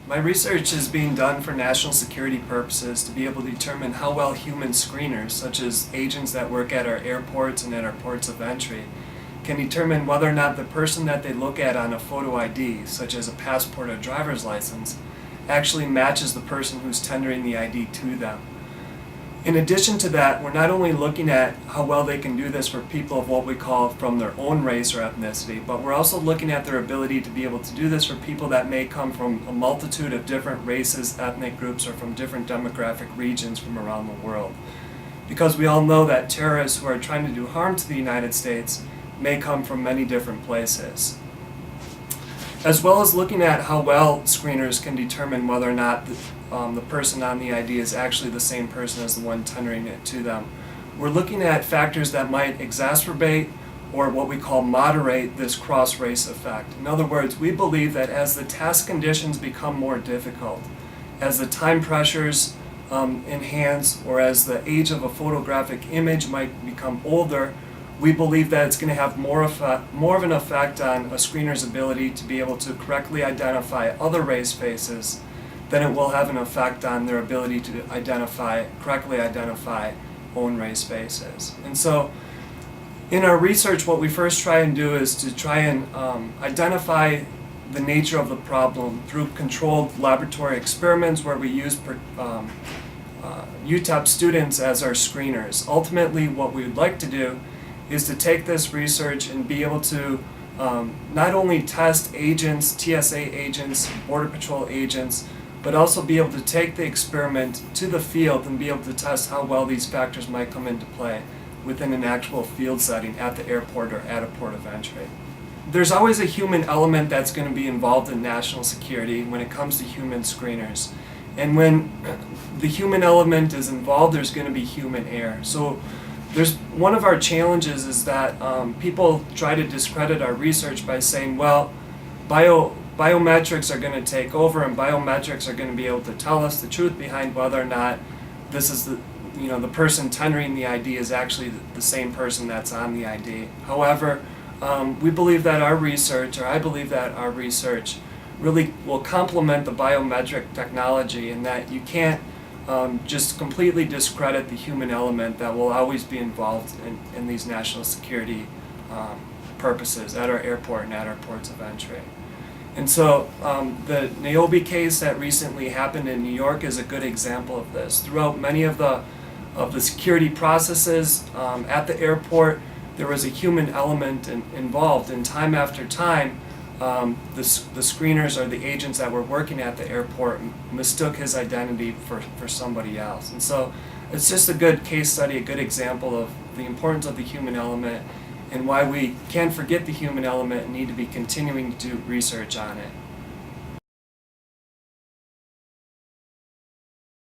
My research is being done for national security purposes to be able to determine how well human screeners, such as agents that work at our airports and at our ports of entry, can determine whether or not the person that they look at on a photo ID, such as a passport or driver's license, actually matches the person who's tendering the ID to them. In addition to that, we're not only looking at how well they can do this for people of what we call from their own race or ethnicity, but we're also looking at their ability to be able to do this for people that may come from a multitude of different races, ethnic groups, or from different demographic regions from around the world. Because we all know that terrorists who are trying to do harm to the United States may come from many different places. As well as looking at how well screeners can determine whether or not the person on the ID is actually the same person as the one tendering it to them. We're looking at factors that might exacerbate or what we call moderate this cross-race effect. In other words, we believe that as the task conditions become more difficult, as the time pressures enhance, or as the age of a photographic image might become older, we believe that it's going to have more of an effect on a screener's ability to be able to correctly identify other race faces than it will have an effect on their ability to correctly identify own race faces. And so in our research, what we first try and do is to try and identify the nature of the problem through controlled laboratory experiments where we use UTEP students as our screeners. Ultimately, what we would like to do is to take this research and be able to not only test agents, TSA agents, Border Patrol agents, but also be able to take the experiment to the field and be able to test how well these factors might come into play within an actual field setting at the airport or at a port of entry. There's always a human element that's going to be involved in national security when it comes to human screeners. And when the human element is involved, there's going to be human error. So one of our challenges is that people try to discredit our research by saying, well, biometrics are going to take over and biometrics are going to be able to tell us the truth behind whether or not this is the person tendering the ID is actually the same person that's on the ID. However, we believe that our research, or I believe that our research, really will complement the biometric technology, and that you can't just completely discredit the human element that will always be involved in these national security purposes at our airport and at our ports of entry. And so the Niobe case that recently happened in New York is a good example of this. Throughout many of the security processes at the airport, there was a human element involved, and time after time, the screeners or the agents that were working at the airport mistook his identity for somebody else. And so it's just a good case study, a good example of the importance of the human element and why we can't forget the human element and need to be continuing to do research on it.